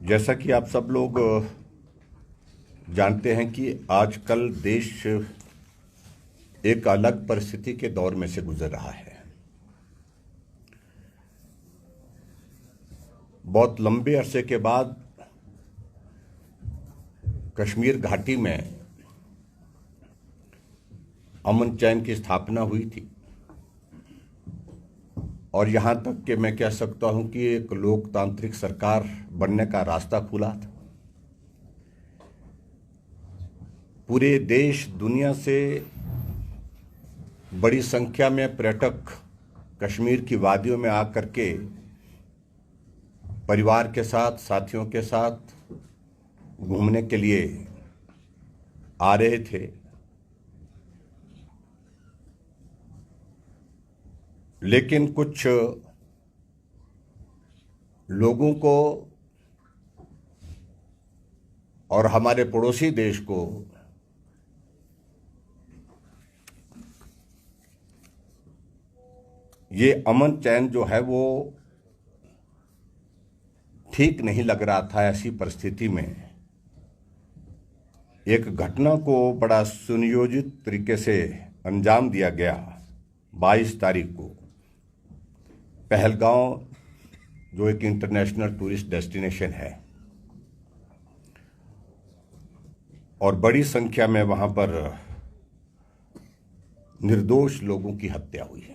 जैसा कि आप सब लोग जानते हैं कि आजकल देश एक अलग परिस्थिति के दौर में से गुजर रहा है। बहुत लंबे अरसे के बाद कश्मीर घाटी में अमन चैन की स्थापना हुई थी और यहां तक कि मैं कह सकता हूं कि एक लोकतांत्रिक सरकार बनने का रास्ता खुला था। पूरे देश दुनिया से बड़ी संख्या में पर्यटक कश्मीर की वादियों में आकर के परिवार के साथ, साथियों के साथ घूमने के लिए आ रहे थे। लेकिन कुछ लोगों को और हमारे पड़ोसी देश को ये अमन चैन जो है वो ठीक नहीं लग रहा था। ऐसी परिस्थिति में एक घटना को बड़ा सुनियोजित तरीके से अंजाम दिया गया। 22 तारीख को पहलगांव, जो एक इंटरनेशनल टूरिस्ट डेस्टिनेशन है, और बड़ी संख्या में वहां पर निर्दोष लोगों की हत्या हुई है।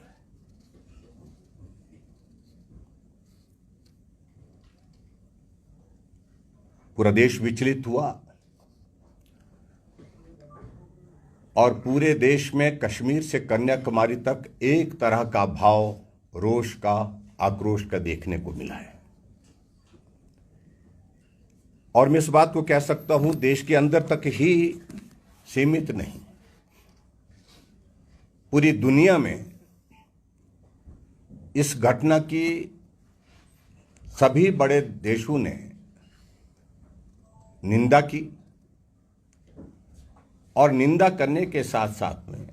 पूरा देश विचलित हुआ और पूरे देश में कश्मीर से कन्याकुमारी तक एक तरह का भाव, रोष का, आक्रोश का देखने को मिला है। और मैं इस बात को कह सकता हूं, देश के अंदर तक ही सीमित नहीं, पूरी दुनिया में इस घटना की सभी बड़े देशों ने निंदा की और निंदा करने के साथ साथ में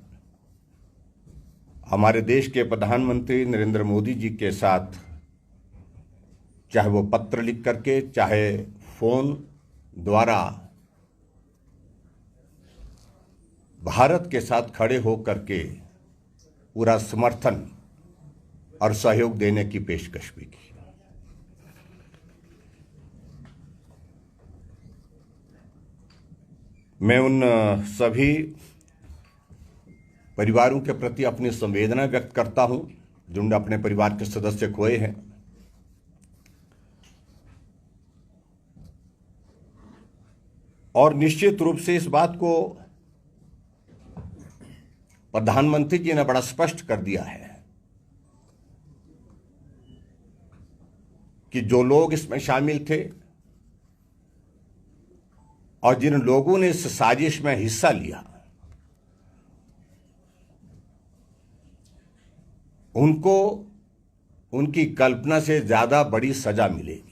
हमारे देश के प्रधानमंत्री नरेंद्र मोदी जी के साथ, चाहे वो पत्र लिख करके, चाहे फोन द्वारा, भारत के साथ खड़े होकर के पूरा समर्थन और सहयोग देने की पेशकश भी की। मैं उन सभी परिवारों के प्रति अपनी संवेदना व्यक्त करता हूं जिन्होंने अपने परिवार के सदस्य खोए हैं। और निश्चित रूप से इस बात को प्रधानमंत्री जी ने बड़ा स्पष्ट कर दिया है कि जो लोग इसमें शामिल थे और जिन लोगों ने इस साजिश में हिस्सा लिया, उनको उनकी कल्पना से ज्यादा बड़ी सजा मिलेगी।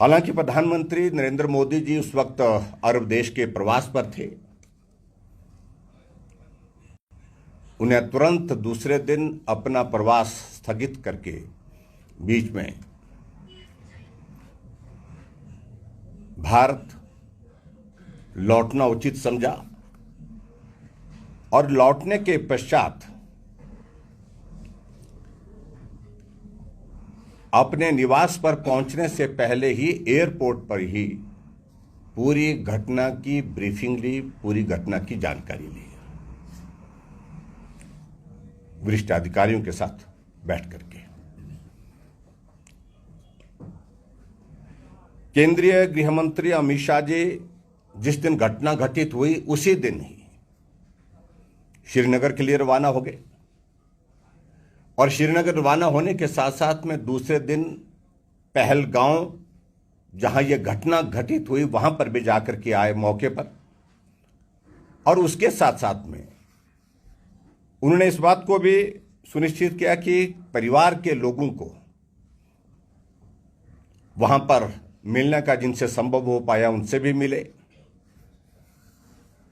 हालांकि प्रधानमंत्री नरेंद्र मोदी जी उस वक्त अरब देश के प्रवास पर थे। उन्हें तुरंत दूसरे दिन अपना प्रवास स्थगित करके बीच में भारत लौटना उचित समझा और लौटने के पश्चात अपने निवास पर पहुंचने से पहले ही एयरपोर्ट पर ही पूरी घटना की ब्रीफिंग ली, पूरी घटना की जानकारी ली, वरिष्ठ अधिकारियों के साथ बैठ करके। केंद्रीय गृह मंत्री अमित शाह जी जिस दिन घटना घटित हुई उसी दिन ही श्रीनगर के लिए रवाना हो गए और श्रीनगर रवाना होने के साथ साथ में दूसरे दिन पहलगांव, जहां यह घटना घटित हुई, वहां पर भी जाकर के आए मौके पर। और उसके साथ साथ में उन्होंने इस बात को भी सुनिश्चित किया कि परिवार के लोगों को वहां पर मिलने का जिनसे संभव हो पाया उनसे भी मिले,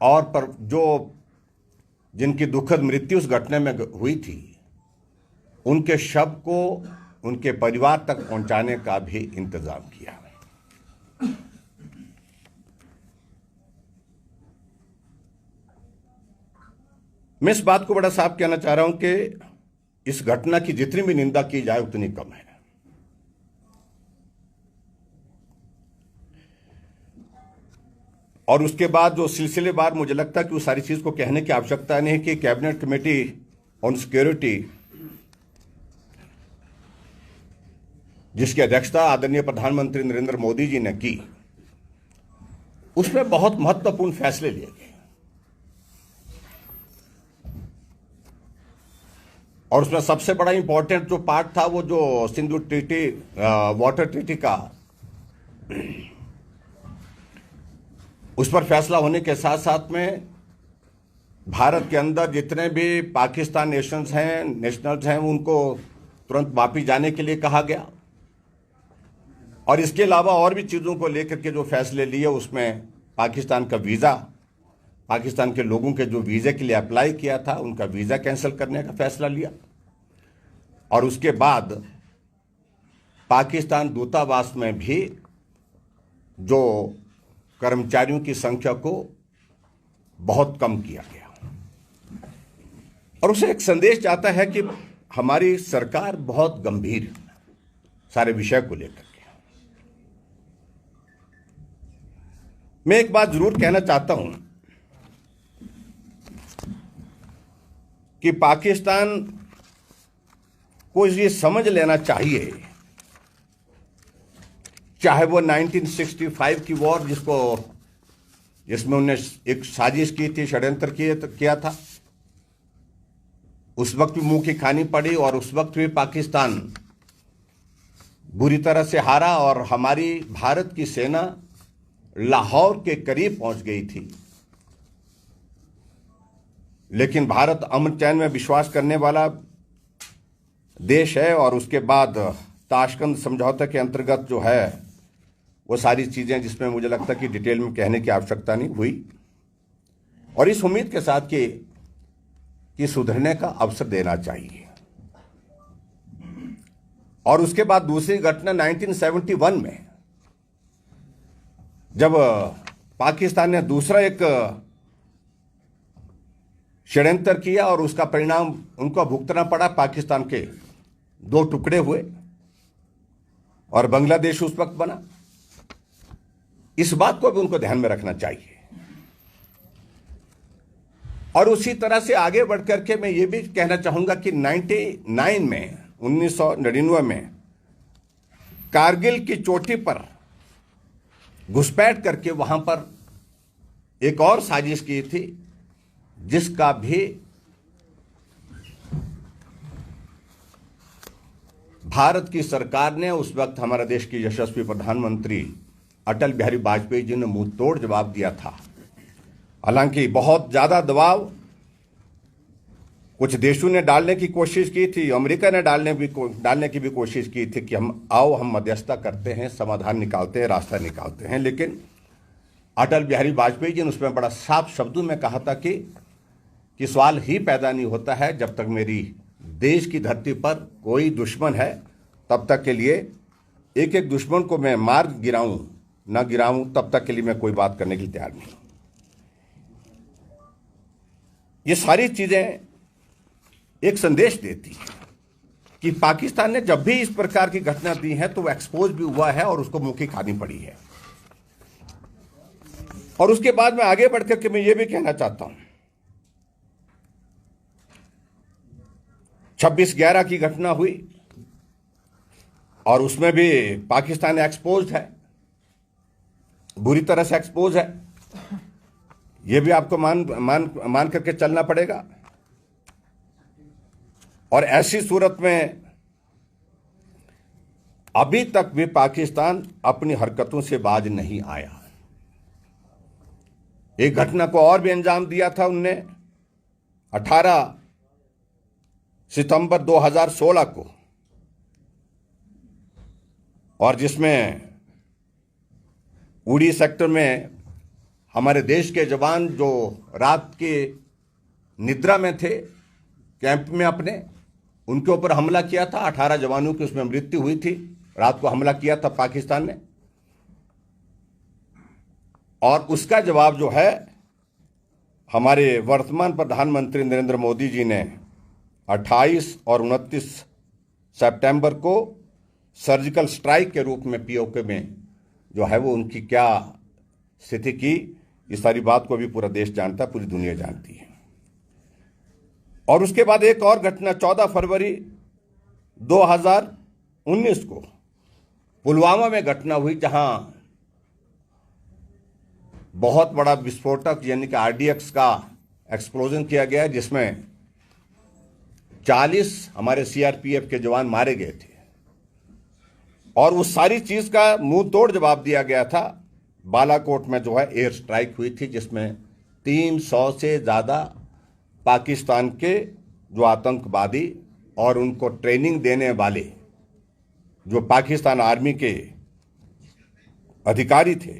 और पर जो जिनकी दुखद मृत्यु उस घटना में हुई थी, उनके शव को उनके परिवार तक पहुंचाने का भी इंतजाम किया। मैं इस बात को बड़ा साफ कहना चाह रहा हूं कि इस घटना की जितनी भी निंदा की जाए उतनी कम है। और उसके बाद जो सिलसिलेवार मुझे लगता है कि उस सारी चीज को कहने की आवश्यकता नहीं कि कैबिनेट कमेटी ऑन सिक्योरिटी, जिसकी अध्यक्षता आदरणीय प्रधानमंत्री नरेंद्र मोदी जी ने की, उसमें बहुत महत्वपूर्ण फैसले लिए गए। और उसमें सबसे बड़ा इंपॉर्टेंट जो पार्ट था वो जो सिंधु ट्रीटी, वाटर ट्रीटी का, उस पर फैसला होने के साथ साथ में भारत के अंदर जितने भी पाकिस्तान नेशनल्स हैं उनको तुरंत वापिस जाने के लिए कहा गया। और इसके अलावा और भी चीज़ों को लेकर के जो फैसले लिए, उसमें पाकिस्तान का वीज़ा, पाकिस्तान के लोगों के जो वीज़े के लिए अप्लाई किया था उनका वीज़ा कैंसिल करने का फैसला लिया। और उसके बाद पाकिस्तान दूतावास में भी जो कर्मचारियों की संख्या को बहुत कम किया गया। और उसे एक संदेश जाता है कि हमारी सरकार बहुत गंभीर है सारे विषय को लेकर के। मैं एक बात जरूर कहना चाहता हूं कि पाकिस्तान को ये समझ लेना चाहिए, चाहे वो 1965 की वॉर जिसमें उन्होंने एक साजिश की थी, षड्यंत्र किया था, उस वक्त भी मुंह की खानी पड़ी और उस वक्त भी पाकिस्तान बुरी तरह से हारा और हमारी भारत की सेना लाहौर के करीब पहुंच गई थी। लेकिन भारत अमन चैन में विश्वास करने वाला देश है और उसके बाद ताशकंद समझौते के अंतर्गत जो है वो सारी चीजें, जिसमें मुझे लगता है कि डिटेल में कहने की आवश्यकता नहीं हुई, और इस उम्मीद के साथ कि सुधरने का अवसर देना चाहिए। और उसके बाद दूसरी घटना 1971 में जब पाकिस्तान ने दूसरा एक षड्यंत्र किया और उसका परिणाम उनको भुगतना पड़ा। पाकिस्तान के दो टुकड़े हुए और बांग्लादेश उस वक्त बना। इस बात को भी उनको ध्यान में रखना चाहिए। और उसी तरह से आगे बढ़कर के मैं ये भी कहना चाहूंगा कि 1999 में कारगिल की चोटी पर घुसपैठ करके वहां पर एक और साजिश की थी, जिसका भी भारत की सरकार ने, उस वक्त हमारे देश के यशस्वी प्रधानमंत्री अटल बिहारी वाजपेयी जी ने मुंह तोड़ जवाब दिया था। हालांकि बहुत ज्यादा दबाव कुछ देशों ने डालने की कोशिश की थी, अमेरिका ने डालने की भी कोशिश की थी कि हम मध्यस्थता करते हैं, समाधान निकालते हैं, रास्ता निकालते हैं। लेकिन अटल बिहारी वाजपेयी जी ने उसमें बड़ा साफ शब्दों में कहा था कि सवाल ही पैदा नहीं होता है जब तक मेरी देश की धरती पर कोई दुश्मन है, तब तक के लिए एक एक दुश्मन को मैं मार गिराऊं ना गिराऊं, तब तक के लिए मैं कोई बात करने के लिए तैयार नहीं। ये सारी चीजें एक संदेश देती है कि पाकिस्तान ने जब भी इस प्रकार की घटना दी है तो वो एक्सपोज भी हुआ है और उसको मुंह की खानी पड़ी है। और उसके बाद में आगे बढ़कर के मैं ये भी कहना चाहता हूं, 26/11 की घटना हुई और उसमें भी पाकिस्तान एक्सपोज है, बुरी तरह से एक्सपोज है। यह भी आपको मान करके चलना पड़ेगा। और ऐसी सूरत में अभी तक भी पाकिस्तान अपनी हरकतों से बाज नहीं आया। एक घटना को और भी अंजाम दिया था उनने 18 सितंबर 2016 को, और जिसमें उड़ी सेक्टर में हमारे देश के जवान जो रात के निद्रा में थे कैंप में अपने, उनके ऊपर हमला किया था। 18 जवानों की उसमें मृत्यु हुई थी। रात को हमला किया था पाकिस्तान ने, और उसका जवाब जो है हमारे वर्तमान प्रधानमंत्री नरेंद्र मोदी जी ने 28 और 29 सितंबर को सर्जिकल स्ट्राइक के रूप में पीओके में जो है वो उनकी क्या स्थिति की, इस सारी बात को भी पूरा देश जानता है, पूरी दुनिया जानती है। और उसके बाद एक और घटना 14 फरवरी 2019 को पुलवामा में घटना हुई, जहां बहुत बड़ा विस्फोटक यानी कि आरडीएक्स का एक्सप्लोजन किया गया, जिसमें 40 हमारे सीआरपीएफ के जवान मारे गए थे। और उस सारी चीज का मुंह तोड़ जवाब दिया गया था। बालाकोट में जो है एयर स्ट्राइक हुई थी, जिसमें 300 से ज्यादा पाकिस्तान के जो आतंकवादी और उनको ट्रेनिंग देने वाले जो पाकिस्तान आर्मी के अधिकारी थे,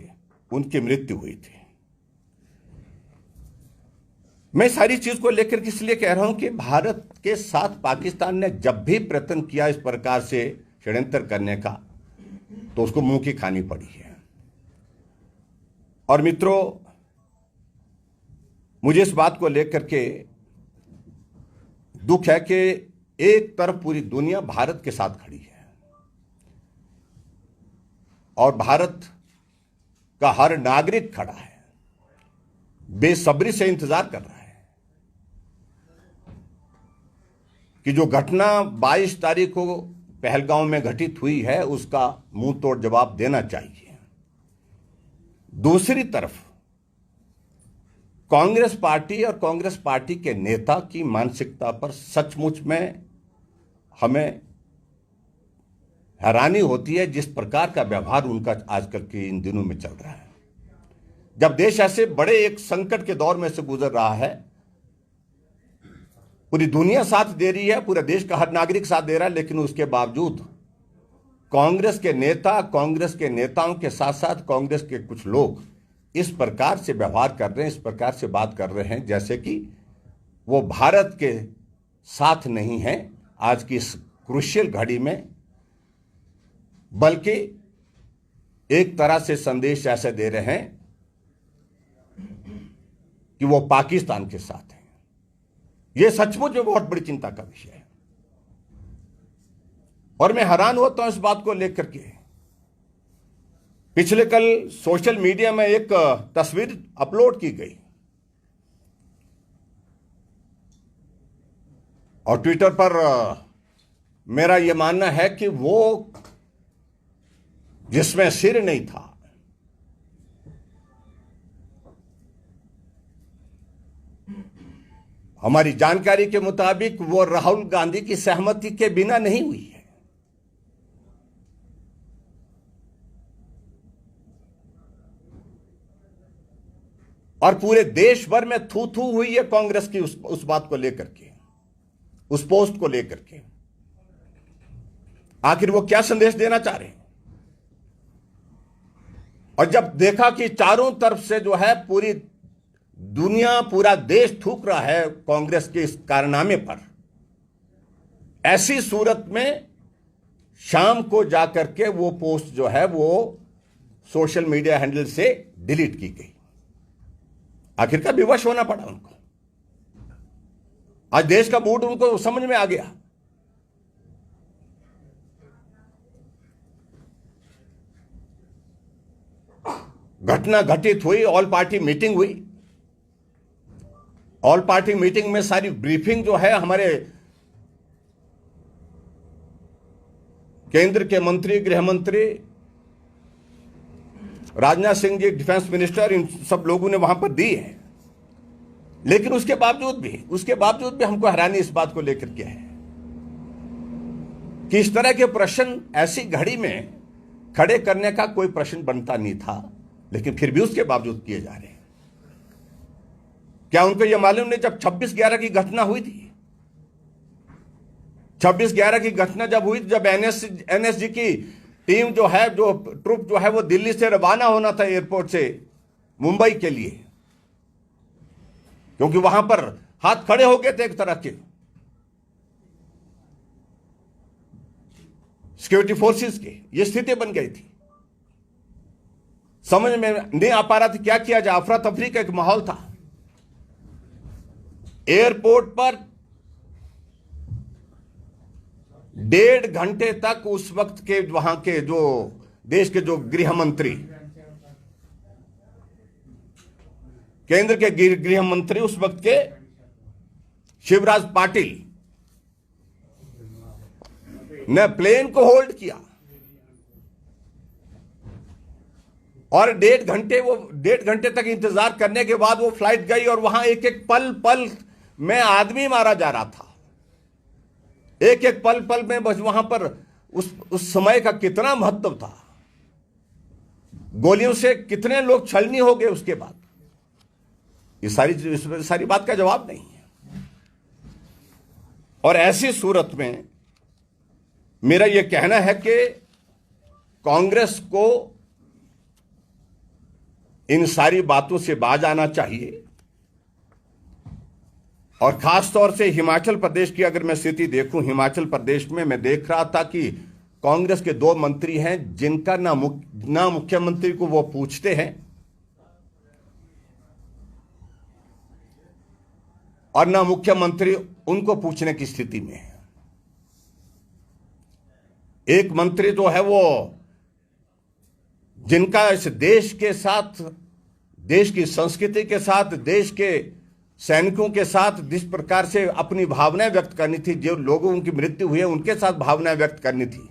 उनकी मृत्यु हुई थी। मैं सारी चीज को लेकर इसलिए कह रहा हूं कि भारत के साथ पाकिस्तान ने जब भी प्रयत्न किया इस प्रकार से षड्यंत्र करने का, तो उसको मुंह की खानी पड़ी है। और मित्रों, मुझे इस बात को लेकर के दुख है कि एक तरफ पूरी दुनिया भारत के साथ खड़ी है और भारत का हर नागरिक खड़ा है, बेसब्री से इंतजार कर रहा है कि जो घटना 22 तारीख को पहलगांव में घटित हुई है, उसका मुंह तोड़ जवाब देना चाहिए। दूसरी तरफ कांग्रेस पार्टी और कांग्रेस पार्टी के नेता की मानसिकता पर सचमुच में हमें हैरानी होती है, जिस प्रकार का व्यवहार उनका आजकल के इन दिनों में चल रहा है। जब देश ऐसे बड़े एक संकट के दौर में से गुजर रहा है, पूरी दुनिया साथ दे रही है, पूरे देश का हर नागरिक साथ दे रहा है, लेकिन उसके बावजूद कांग्रेस के नेता, कांग्रेस के नेताओं के साथ साथ कांग्रेस के कुछ लोग इस प्रकार से व्यवहार कर रहे हैं, इस प्रकार से बात कर रहे हैं, जैसे कि वो भारत के साथ नहीं हैं आज की इस क्रूशियल घड़ी में, बल्कि एक तरह से संदेश ऐसे दे रहे हैं कि वो पाकिस्तान के साथ हैं। यह सचमुच में बहुत बड़ी चिंता का विषय है और मैं हैरान होता हूं इस बात को लेकर के। पिछले कल सोशल मीडिया में एक तस्वीर अपलोड की गई और ट्विटर पर मेरा यह मानना है कि वो जिसमें सिर नहीं था, हमारी जानकारी के मुताबिक वो राहुल गांधी की सहमति के बिना नहीं हुई है। और पूरे देश भर में थू थू हुई है कांग्रेस की उस बात को लेकर के, उस पोस्ट को लेकर के। आखिर वो क्या संदेश देना चाह रहे हैं? और जब देखा कि चारों तरफ से जो है पूरी दुनिया, पूरा देश थूक रहा है कांग्रेस के इस कारनामे पर, ऐसी सूरत में शाम को जाकर के वो पोस्ट जो है वो सोशल मीडिया हैंडल से डिलीट की गई। आखिरकार विवश होना पड़ा उनको। आज देश का मूड उनको समझ में आ गया। घटना घटित हुई, ऑल पार्टी मीटिंग हुई। ऑल पार्टी मीटिंग में सारी ब्रीफिंग जो है हमारे केंद्र के मंत्री, गृह मंत्री, राजनाथ सिंह जी, डिफेंस मिनिस्टर, इन सब लोगों ने वहां पर दी है। लेकिन उसके बावजूद भी हमको हैरानी इस बात को लेकर के है कि इस तरह के प्रश्न ऐसी घड़ी में खड़े करने का कोई प्रश्न बनता नहीं था, लेकिन फिर भी उसके बावजूद किए जा रहे हैं। क्या उनको यह मालूम नहीं, जब 26/11 की घटना हुई थी, 26/11 की घटना जब हुई, जब एनएसजी की टीम जो है, जो ट्रुप जो है वो दिल्ली से रवाना होना था एयरपोर्ट से मुंबई के लिए, क्योंकि वहां पर हाथ खड़े हो गए थे एक तरह के सिक्योरिटी फोर्सेस के। ये स्थिति बन गई थी, समझ में नहीं आ पा रहा था क्या किया जाए। अफरा तफरी का एक माहौल था। एयरपोर्ट पर 1.5 घंटे तक उस वक्त के वहां के जो देश के जो गृह मंत्री, केंद्र के गृह मंत्री उस वक्त के शिवराज पाटिल ने प्लेन को होल्ड किया और 1.5 घंटे तक इंतजार करने के बाद वो फ्लाइट गई और वहां एक एक पल पल में आदमी मारा जा रहा था। एक एक पल पल में बस वहां पर उस समय का कितना महत्व था। गोलियों से कितने लोग छलनी हो गए उसके बाद। ये सारी बात का जवाब नहीं है। और ऐसी सूरत में मेरा यह कहना है कि कांग्रेस को इन सारी बातों से बाज आना चाहिए। और खास तौर से हिमाचल प्रदेश की अगर मैं स्थिति देखूं, हिमाचल प्रदेश में मैं देख रहा था कि कांग्रेस के 2 मंत्री हैं जिनका ना मुख्यमंत्री को वो पूछते हैं और ना मुख्यमंत्री उनको पूछने की स्थिति में है। एक मंत्री जो है वो जिनका इस देश के साथ, देश की संस्कृति के साथ, देश के सैनिकों के साथ जिस प्रकार से अपनी भावनाएं व्यक्त करनी थी, जो लोगों की मृत्यु हुई है उनके साथ भावनाएं व्यक्त करनी थी,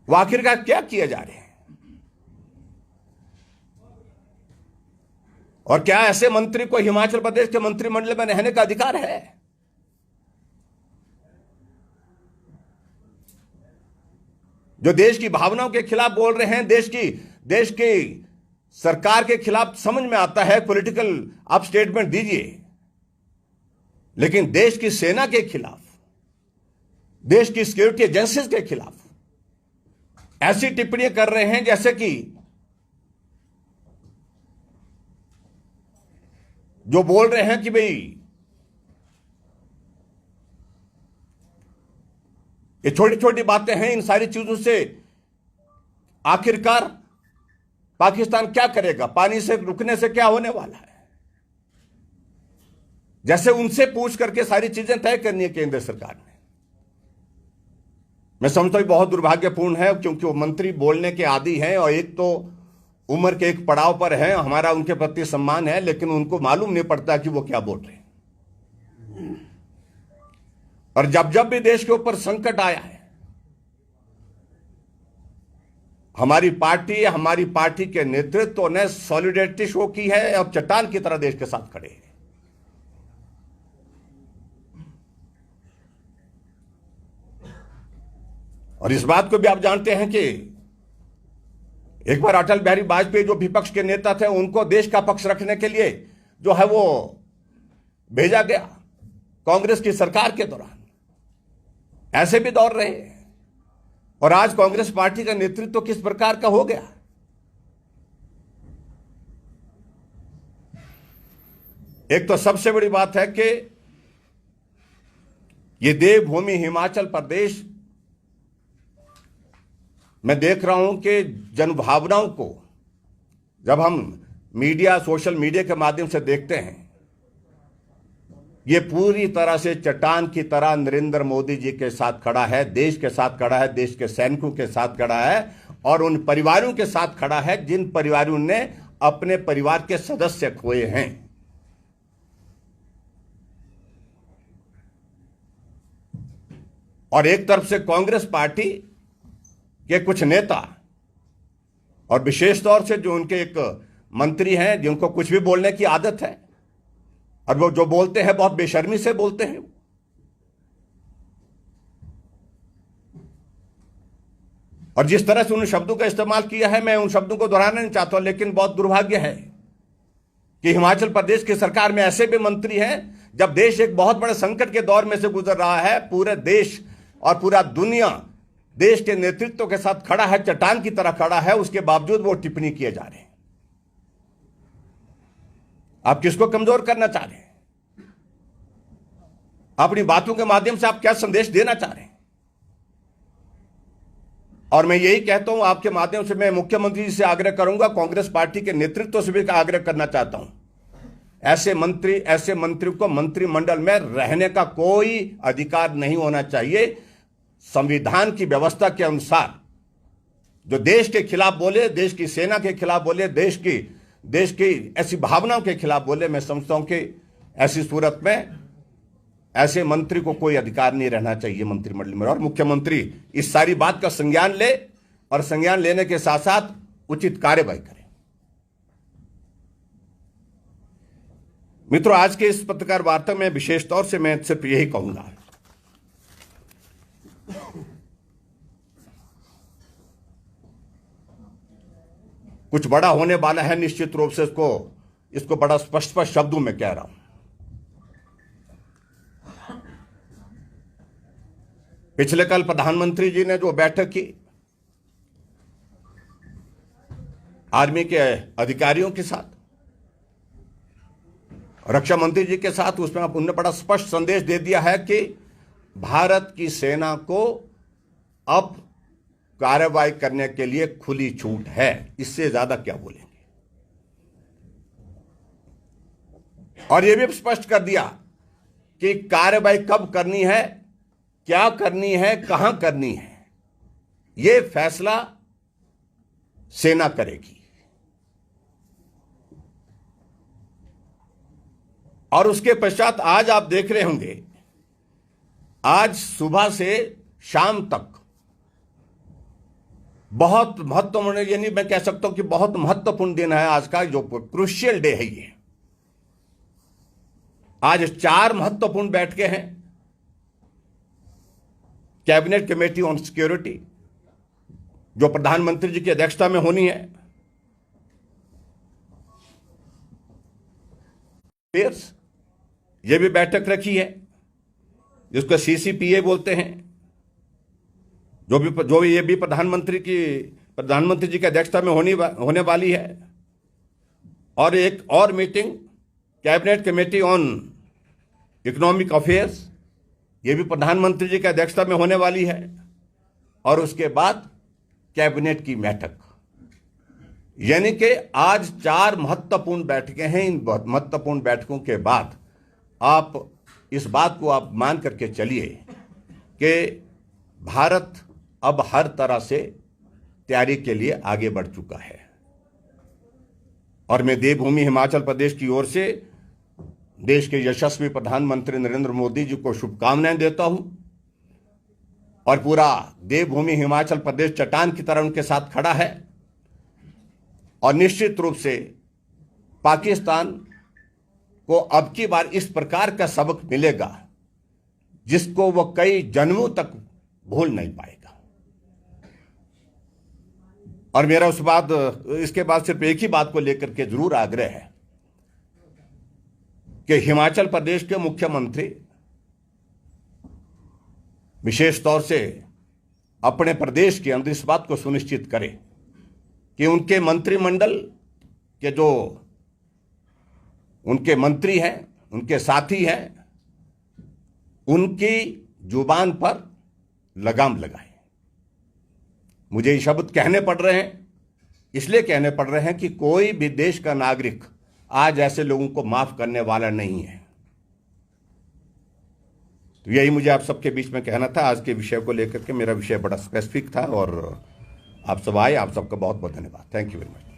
वो आखिरकार क्या किया जा रहे हैं। और क्या ऐसे मंत्री को हिमाचल प्रदेश के मंत्रिमंडल में रहने का अधिकार है? जो देश की भावनाओं के खिलाफ बोल रहे हैं, देश की सरकार के खिलाफ, समझ में आता है पॉलिटिकल आप स्टेटमेंट दीजिए, लेकिन देश की सेना के खिलाफ, देश की सिक्योरिटी एजेंसीज के खिलाफ ऐसी टिप्पणियां कर रहे हैं जैसे कि जो बोल रहे हैं कि भाई ये छोटी छोटी बातें हैं, इन सारी चीजों से आखिरकार पाकिस्तान क्या करेगा, पानी से रुकने से क्या होने वाला है। जैसे उनसे पूछ करके सारी चीजें तय करनी है केंद्र सरकार ने। मैं समझता हूं बहुत दुर्भाग्यपूर्ण है, क्योंकि वो मंत्री बोलने के आदी हैं और एक तो उम्र के एक पड़ाव पर हैं, हमारा उनके प्रति सम्मान है, लेकिन उनको मालूम नहीं पड़ता कि वो क्या बोल रहे हैं। और जब जब भी देश के ऊपर संकट आया है, हमारी पार्टी के नेतृत्व ने सॉलिडेरिटी शो की है और चट्टान की तरह देश के साथ खड़े हैं। और इस बात को भी आप जानते हैं कि एक बार अटल बिहारी वाजपेयी जो विपक्ष के नेता थे, उनको देश का पक्ष रखने के लिए जो है वो भेजा गया कांग्रेस की सरकार के दौरान। ऐसे भी दौर रहे हैं। और आज कांग्रेस पार्टी का नेतृत्व किस प्रकार का हो गया। एक तो सबसे बड़ी बात है कि ये देवभूमि हिमाचल प्रदेश, मैं देख रहा हूं कि जनभावनाओं को जब हम मीडिया, सोशल मीडिया के माध्यम से देखते हैं, ये पूरी तरह से चट्टान की तरह नरेंद्र मोदी जी के साथ खड़ा है, देश के साथ खड़ा है, देश के सैनिकों के साथ खड़ा है और उन परिवारों के साथ खड़ा है जिन परिवारों ने अपने परिवार के सदस्य खोए हैं। और एक तरफ से कांग्रेस पार्टी के कुछ नेता और विशेष तौर से जो उनके एक मंत्री हैं जिनको कुछ भी बोलने की आदत है, और वो जो बोलते हैं बहुत बेशर्मी से बोलते हैं। और जिस तरह से उन शब्दों का इस्तेमाल किया है, मैं उन शब्दों को दोहराना नहीं चाहता, लेकिन बहुत दुर्भाग्य है कि हिमाचल प्रदेश की सरकार में ऐसे भी मंत्री हैं, जब देश एक बहुत बड़े संकट के दौर में से गुजर रहा है, पूरे देश और पूरा दुनिया देश के नेतृत्व के साथ खड़ा है, चट्टान की तरह खड़ा है, उसके बावजूद वो टिप्पणी किए जा रहे हैं। आप किसको कमजोर करना चाह रहे हैं? अपनी बातों के माध्यम से आप क्या संदेश देना चाह रहे हैं? और मैं यही कहता हूं, आपके माध्यम से मैं मुख्यमंत्री जी से आग्रह करूंगा, कांग्रेस पार्टी के नेतृत्व से भी आग्रह करना चाहता हूं, ऐसे मंत्री को मंत्रिमंडल में रहने का कोई अधिकार नहीं होना चाहिए। संविधान की व्यवस्था के अनुसार जो देश के खिलाफ बोले, देश की सेना के खिलाफ बोले, देश की ऐसी भावनाओं के खिलाफ बोले, मैं समझता हूं कि ऐसी सूरत में ऐसे मंत्री को कोई अधिकार नहीं रहना चाहिए मंत्रिमंडल में। और मुख्यमंत्री इस सारी बात का संज्ञान ले और संज्ञान लेने के साथ साथ उचित कार्यवाही करे। मित्रों, आज के इस पत्रकार वार्ता में विशेष तौर से मैं सिर्फ यही कहूंगा, कुछ बड़ा होने वाला है, निश्चित रूप से इसको बड़ा स्पष्ट शब्दों में कह रहा हूं। पिछले कल प्रधानमंत्री जी ने जो बैठक की आर्मी के अधिकारियों के साथ, रक्षा मंत्री जी के साथ, उसमें उन्होंने बड़ा स्पष्ट संदेश दे दिया है कि भारत की सेना को अब कार्रवाई करने के लिए खुली छूट है। इससे ज्यादा क्या बोलेंगे? और यह भी स्पष्ट कर दिया कि कार्रवाई कब करनी है, क्या करनी है, कहां करनी है, यह फैसला सेना करेगी। और उसके पश्चात आज आप देख रहे होंगे, आज सुबह से शाम तक बहुत महत्वपूर्ण, यानी मैं कह सकता हूं कि बहुत महत्वपूर्ण दिन है आज का, जो क्रूशियल डे है ये। आज 4 महत्वपूर्ण बैठकें हैं। कैबिनेट कमेटी ऑन सिक्योरिटी, जो प्रधानमंत्री जी की अध्यक्षता में होनी है, यह भी बैठक रखी है, जिसको CCPA बोलते हैं, जो ये भी प्रधानमंत्री जी की अध्यक्षता में होने वाली है। और एक और meeting cabinet committee on economic affairs, ये भी प्रधानमंत्री जी की अध्यक्षता में होने वाली है। और उसके बाद कैबिनेट की बैठक, यानी कि आज 4 महत्वपूर्ण बैठकें हैं। इन महत्वपूर्ण बैठकों के बाद आप इस बात को आप मान करके चलिए कि भारत अब हर तरह से तैयारी के लिए आगे बढ़ चुका है। और मैं देवभूमि हिमाचल प्रदेश की ओर से देश के यशस्वी प्रधानमंत्री नरेंद्र मोदी जी को शुभकामनाएं देता हूं। और पूरा देवभूमि हिमाचल प्रदेश चट्टान की तरह उनके साथ खड़ा है। और निश्चित रूप से पाकिस्तान को अब की बार इस प्रकार का सबक मिलेगा जिसको वो कई जन्मों तक भूल नहीं पाएगा। और मेरा इसके बाद सिर्फ एक ही बात को लेकर के जरूर आग्रह है कि हिमाचल प्रदेश के मुख्यमंत्री विशेष तौर से अपने प्रदेश के अंदर इस बात को सुनिश्चित करें कि उनके मंत्रिमंडल के जो उनके मंत्री हैं, उनके साथी हैं, उनकी जुबान पर लगाम लगाए। मुझे ये शब्द कहने पड़ रहे हैं, इसलिए कहने पड़ रहे हैं कि कोई भी देश का नागरिक आज ऐसे लोगों को माफ करने वाला नहीं है। तो यही मुझे आप सबके बीच में कहना था। आज के विषय को लेकर के मेरा विषय बड़ा स्पेसिफिक था और आप सब आए, आप सबका बहुत बहुत धन्यवाद। Thank you very much.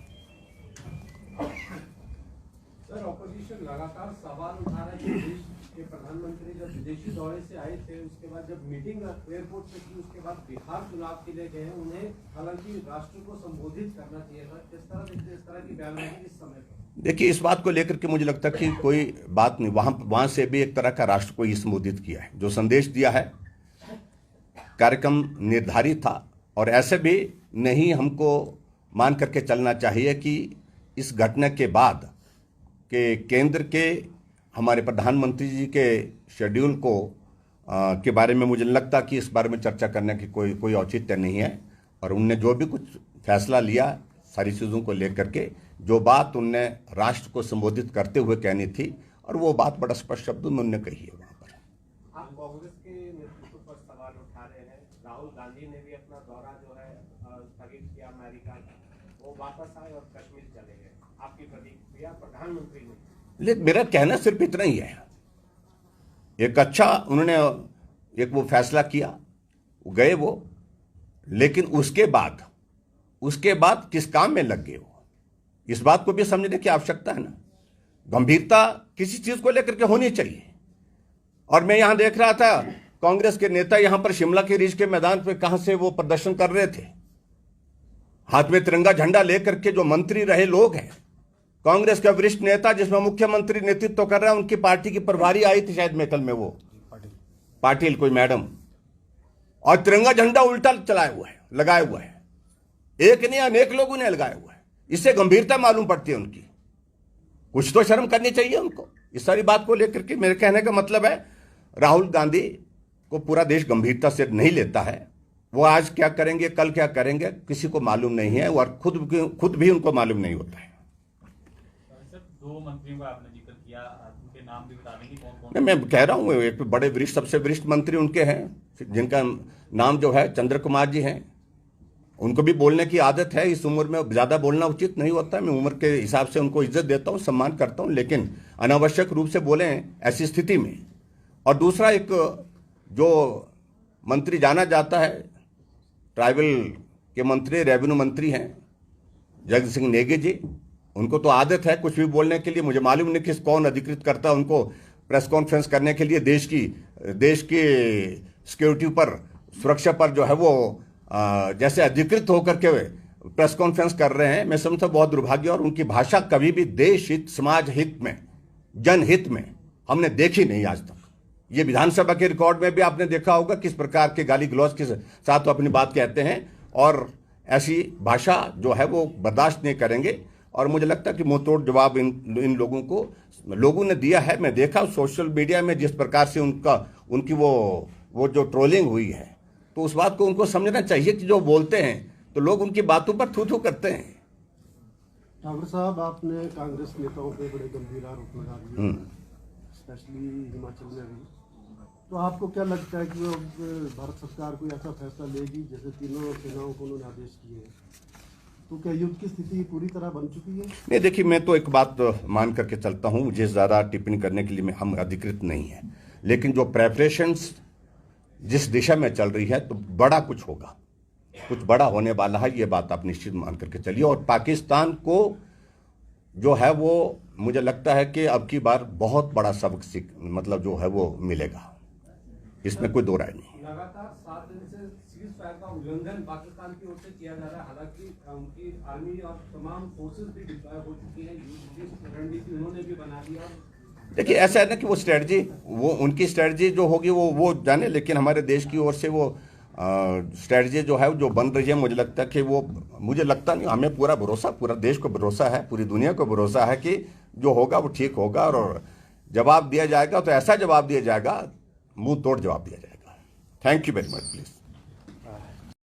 Sir, opposition लगातार सवाल उठा रहा है कि देश के प्रधानमंत्री जब विदेशी दौरे से आए थे, उसके बाद जब मीटिंग एयरपोर्ट से की, उसके बाद बिहार चुनाव के लिए गए, उन्हें हालांकि राष्ट्र को संबोधित करना चाहिए था। किस तरह देखते इस तरह की बयानबाजी इस समय पर? देखिए, इस बात को लेकर के मुझे लगता है कि कोई बात नहीं। वहां से भी एक तरह का राष्ट्र को ही संबोधित किया है। जो संदेश दिया है, कार्यक्रम निर्धारित था और ऐसे भी नहीं हमको मान करके चलना चाहिए कि इस घटना के बाद के केंद्र के हमारे प्रधानमंत्री जी के शेड्यूल को के बारे में मुझे लगता कि इस बारे में चर्चा करने की कोई औचित्य नहीं है। और उनने जो भी कुछ फैसला लिया सारी चीज़ों को लेकर के जो बात उनने राष्ट्र को संबोधित करते हुए कहनी थी, और वो बात बड़ा स्पष्ट शब्दों में उन्होंने कही है वहाँ पर। आप कांग्रेस के नेतृत्व पर सवाल उठा रहे हैं। राहुल गांधी ने भी अपना दौरा जो है स्थगित किया अमेरिका का, वो वापस आए और कश्मीर चले गए। आपकी प्रतिक्रिया प्रधानमंत्री ने? लेकिन मेरा कहना सिर्फ इतना ही है, एक अच्छा उन्होंने एक वो फैसला किया, गए वो, लेकिन उसके बाद किस काम में लग गए वो, इस बात को भी समझने की आवश्यकता है ना। गंभीरता किसी चीज को लेकर के होनी चाहिए। और मैं यहां देख रहा था कांग्रेस के नेता यहां पर शिमला के रिज के मैदान पे कहां से वो प्रदर्शन कर रहे थे, हाथ में तिरंगा झंडा लेकर के। जो मंत्री रहे लोग हैं, कांग्रेस का वरिष्ठ नेता जिसमें मुख्यमंत्री नेतृत्व कर रहा है, उनकी पार्टी की प्रभारी आई थी शायद मेकल में, वो पाटिल कोई मैडम, और तिरंगा झंडा उल्टा चलाया हुआ है, लगाया हुआ है। एक नहीं अनेक लोगों ने लगाया हुआ है। इससे गंभीरता मालूम पड़ती है उनकी। कुछ तो शर्म करनी चाहिए उनको इस सारी बात को लेकर के। मेरे कहने का मतलब है, राहुल गांधी को पूरा देश गंभीरता से नहीं लेता है। वो आज क्या करेंगे, कल क्या करेंगे, किसी को मालूम नहीं है, और खुद भी उनको मालूम नहीं होता है। दो मंत्रियों का आपने जिक्र किया, उनके नाम भी बता देंगे कौन कौन? मैं कह रहा हूं, एक बड़े वरिष्ठ, सबसे वरिष्ठ मंत्री उनके हैं, जिनका नाम जो है चंद्र कुमार जी हैं। उनको भी बोलने की आदत है। इस उम्र में ज्यादा बोलना उचित नहीं होता है। मैं उम्र के हिसाब से उनको इज्जत देता हूं, सम्मान करता हूं, लेकिन अनावश्यक रूप से बोले ऐसी स्थिति में। और दूसरा, एक जो मंत्री जाना जाता है, ट्राइबल के मंत्री, रेवेन्यू मंत्री हैं जगत सिंह नेगी जी, उनको तो आदत है कुछ भी बोलने के लिए। मुझे मालूम नहीं किस कौन अधिकृत करता है उनको प्रेस कॉन्फ्रेंस करने के लिए। देश की सिक्योरिटी पर, सुरक्षा पर जो है वो जैसे अधिकृत होकर के प्रेस कॉन्फ्रेंस कर रहे हैं। मैं समझता बहुत दुर्भाग्य। और उनकी भाषा कभी भी देश हित, समाज हित में, जनहित में हमने देखी नहीं आज तक। ये विधानसभा के रिकॉर्ड में भी आपने देखा होगा किस प्रकार के गाली गलौज के साथ वो अपनी बात कहते हैं, और ऐसी भाषा जो है वो बर्दाश्त नहीं करेंगे। और मुझे लगता है कि मुंहतोड़ जवाब इन लोगों ने दिया है। मैं देखा सोशल मीडिया में जिस प्रकार से उनकी वो जो ट्रोलिंग हुई है, तो उस बात को उनको समझना चाहिए कि जो बोलते हैं तो लोग उनकी बातों पर थू थू करते हैं। ठाकुर साहब, आपने कांग्रेस नेताओं पे बड़े गंभीर आरोप लगा दिए, स्पेशली हिमाचल में भी। तो आपको क्या लगता है कि वो भारत सरकार कोई ऐसा फैसला लेगी, जैसे तीनों सेनाओं को उन्होंने आदेश किए, तो क्या युद्ध की स्थिति पूरी तरह बन चुकी है? नहीं, देखिए, मैं तो एक बात मान करके चलता हूं, मुझे ज्यादा टिप्पणी करने के लिए हम अधिकृत नहीं है, लेकिन जो प्रेपरेशंस जिस दिशा में चल रही है, तो बड़ा कुछ होगा, कुछ बड़ा होने वाला है, ये बात आप निश्चित मान करके चलिए। और पाकिस्तान को जो है वो मुझे लगता है कि अब की बार बहुत बड़ा सबक मतलब जो है वो मिलेगा, इसमें कोई दो राय नहीं। लगातार 7 दिन से सीज फायर का उल्लंघन पाकिस्तान की ओर से किया जा रहा है। हालांकि उनकी आर्मी और तमाम फोर्सेस भी डिप्लॉय हो चुकी हैं, रणनीति उन्होंने भी बना दी। और देखिए, ऐसा है ना कि वो स्ट्रेटजी, वो उनकी स्ट्रेटजी जो होगी वो जाने, लेकिन हमारे देश की ओर से वो स्ट्रेटजी जो है जो बन रही है, मुझे लगता नहीं, हमें पूरा भरोसा, पूरा देश को भरोसा है, पूरी दुनिया को भरोसा है कि जो होगा वो ठीक होगा। और जवाब दिया जाएगा तो ऐसा जवाब दिया जाएगा, मुंह तोड़ जवाब दिया जाएगा। Thank you very much, please.